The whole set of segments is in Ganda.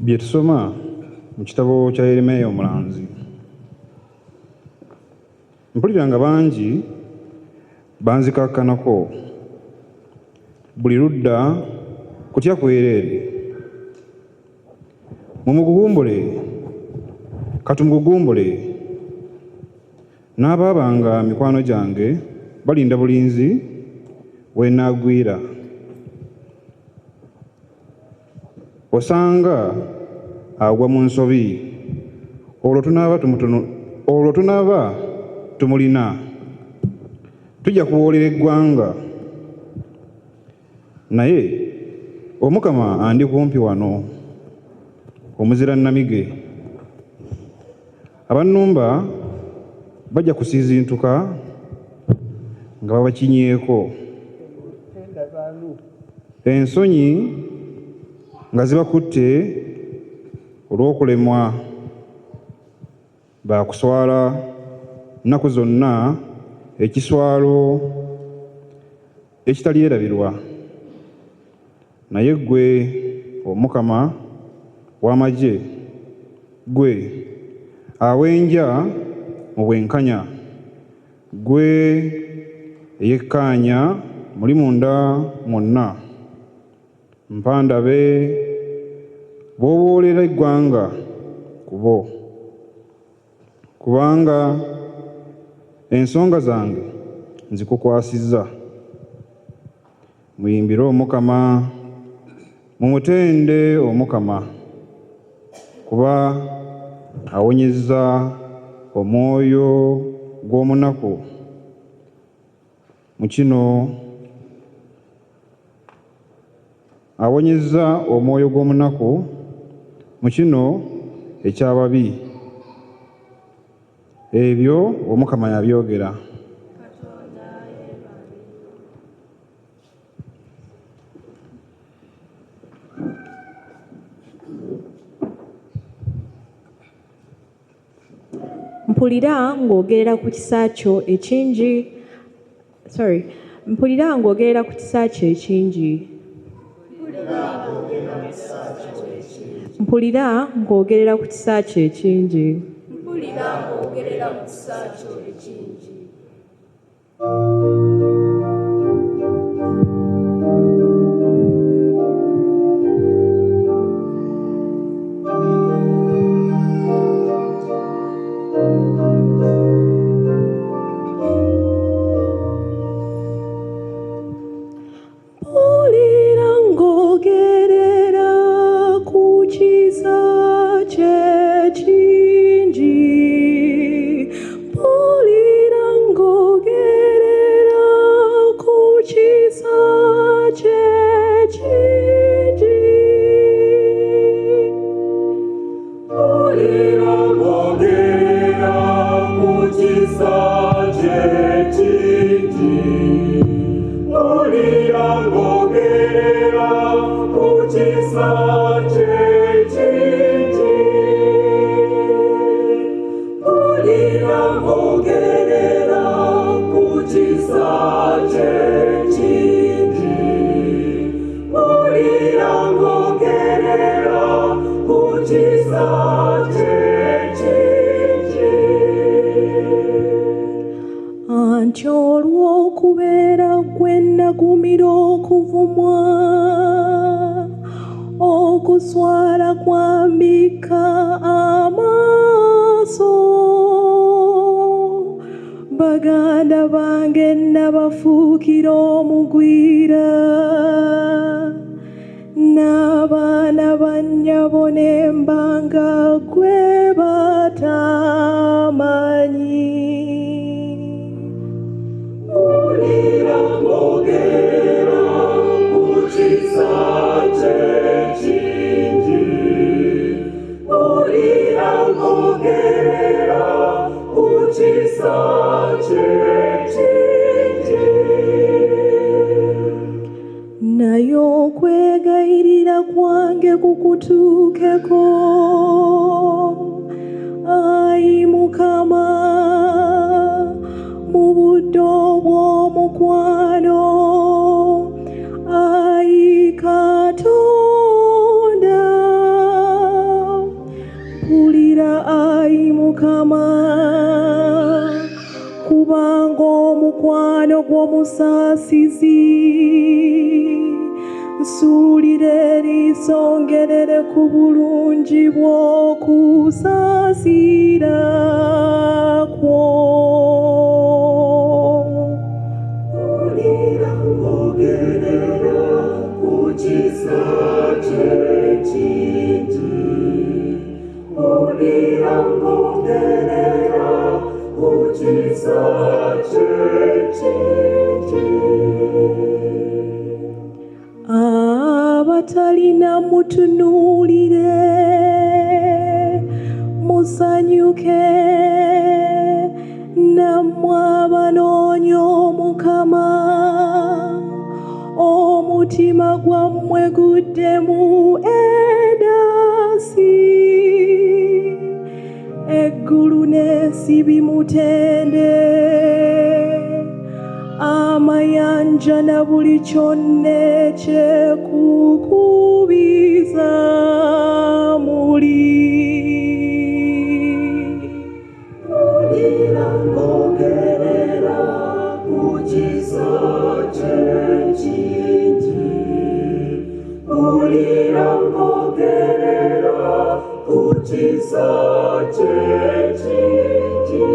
Bye tusoma mu kitabo kya Yeremiya omulanzi. Mpulira nga bangi banzikakkanako, buli ludda kutya kwereere. Mumugugumbule, katumugugumbule. N'abaabanga mikwano gyange balinda bulinzi we nnaagwira. Osanga agwa mu nsobi, olwo tunaaba tumulina. Tujja kuwoolera eggwanga, naye Omukama andi kumpi wano, omuzira nnamige. Abannumba bajja kusiizintuka nga babakinyeeko, ensonyi nga zibakutte olw'okulemwa. Baakuswala nnaku zonna ekiswalo ekitalyerabirwa. Naye ggwe Omukama w'amagye, ggwe awenja mu bwenkanya, ggwe eyekkaanya muli munda mwonna, mpandabe bw'oboolera eggwanga ku bo, kubanga ensonga zange nzikukwasizza. Muyimbire Omukama, mumutende Omukama, kuba awonyezza omwoyo gw'omunaku mu kino, awonyezza omwoyo gw'omunaku mu kino eky'ababi. Ebyo Omukama yabyogera. Mpulira ng'ogerera ku kisa kyo ekingi. Mpulira ng'ogerera ku kisa kyo ekingi. Mpulira ng'ogerera ku kisa kyo ekingi. Mpulira ng'ogerera ku kisa kyo ekingi. Anti olw'okubeera gwe nagumira okuvumwa, okuswala kwambika amaaso, baganda bange nabafuukira omugwira, n'abaana bannyabo ne mbanga gwe batamanyi. Mpulira ng'ogerera ku kisa kyo ekingi. Mpulira ng'ogerera ku kisa kyo ekingi. Naye okwegayirira kwange kukutukeko. Ai Mukama, mu buddo bw'omukwano, ai Katonda, mpulira ai Mukama, kubanga omukwano gw'omusaasizi nsuulira eriiso ngerere ku bulungi bw'okusaasira kwo. Mpulira ngogerera ku kisa kye ekingi, mpulira ngogerera ku kisa kye ekingi. Abatalina mutunuulire, musanyuke, nammwe abanoonya Omukama, omutima gwammwe guddemu endaasi, eggulu n'ensi bimutende, amayanja na buli kyonna ekyekukubiza muli. Mpulira ngogerera ku kisa kye ekingi, mpulira ngogerera ku kisa kye ekingi.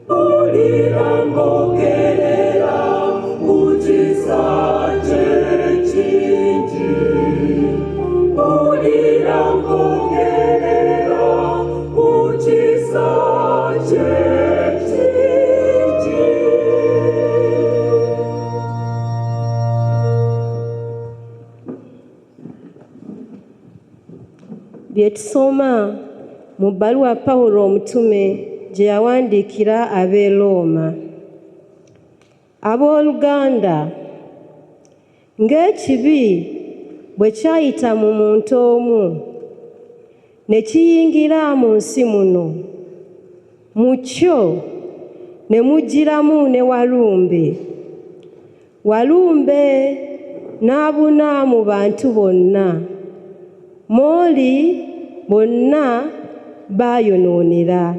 Mpulira ngogerera ku kisa kye ekingi, mpulira ngogerera ku kisa kye ekingi. Bye tusoma mu bbaluwa Pawulo omutume gye yawandiikira ab'e Looma. Abooluganda, ng'ekibi bwe kyayita mu muntu omu ne kiyingira mu nsi muno, mu kyo ne mugiramu ne walumbe. Walumbe n'abuna mu bantu bonna, mw'oli bonna baayonoonera.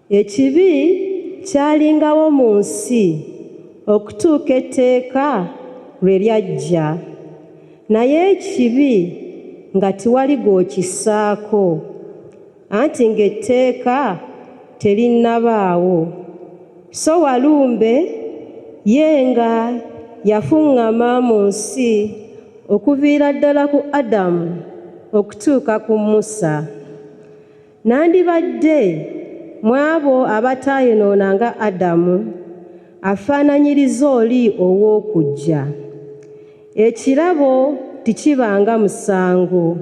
Ekibi kyalingawo mu nsi okutuuka etteeka lwe lyajja, naye ekibi nga tiwali gw'okissaako, anti ng'etteeka terinnabaawo. So walumbe ye nga yafuŋŋama mu nsi okuviira ddala ku Adamu okutuuka ku Musa. Nandibadde mu abo abataayonoonanga Adamu afaananyiriza oli ow'okujja. Ekirabo tikibanga musango,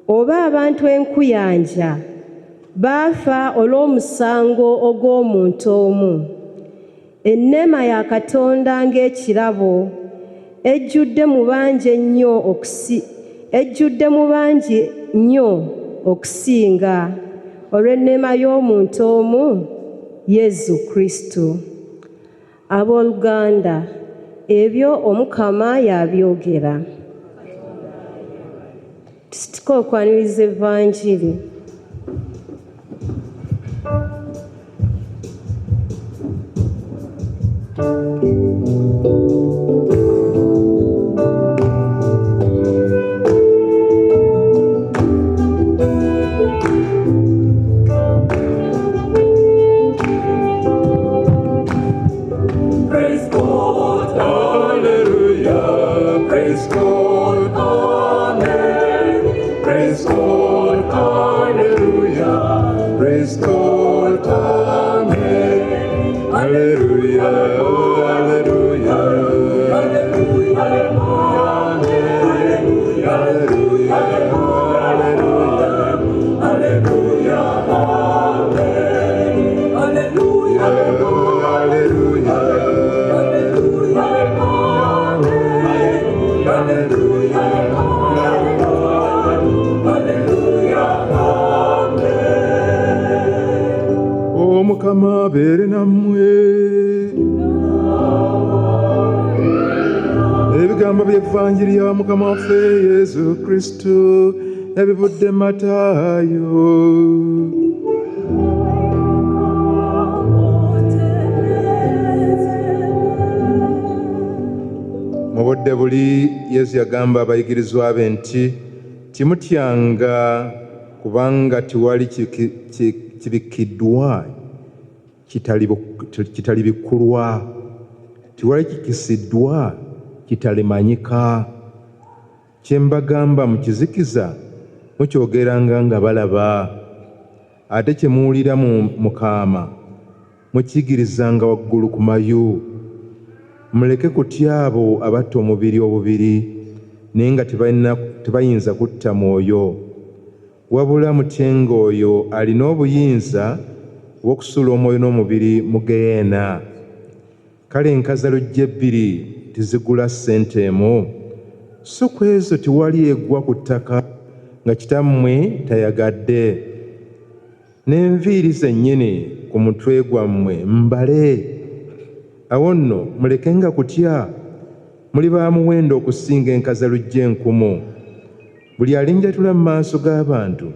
oba abantu enkuyanja baafa olw'omusango ogw'omuntu omu. Enneema ya Katonda ng'ekirabo ejjudde mu bangi nnyo okusinga olw'enneema y'omuntu omu, Yesu Kristo. Abooluganda, ebyo Omukama yabyogera. Tusituke okwaniriza Evanjiri. Omukama abeere nammwe. Ebigambo by'evvanjiri ya Mukama waffe Yesu Kristo ebivudde Mataayo. Mu budde buli Yesu yagamba abayigirizwa be nti timutyanga kubanga tiwali kibikiddwa kitali bikkulwa, tiwali kikisiddwa kitalimanyika. Kye mbagamba mu kizikiza mukyogeranga nga balaba, ate kye muwulira mu kaama mukiyigirizanga waggulu ku mayu. Muleke kutya abo abatta omubiri obubiri naye nga tebayinza kutta mwoyo, wabula mutyenga oyo alina obuyinza obw'okusuula omwoyo n'omubiri mu geyeena. Kale enkazalujja ebbiri tizigula ssente emu? So ku ezo tewali egwa ku ttaka nga kitammwe tayagadde. N'enviiri zennyini ku mutwe gwammwe mbale. Awo nno mulekenga kutya, muli ba muwendo okusinga enkazalujja enkumu. Buli alinjatula mu maaso g'abantu,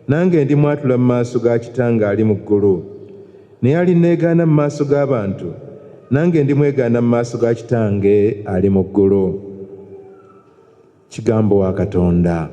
nange ndi mwatula mu maaso ga Kitange ali mu ggulu. Naye alinneegaana mu maaso g'abantu, nange ndi mwegaana mu maaso ga Kitange ali mu ggulu. Kigambo wa Katonda.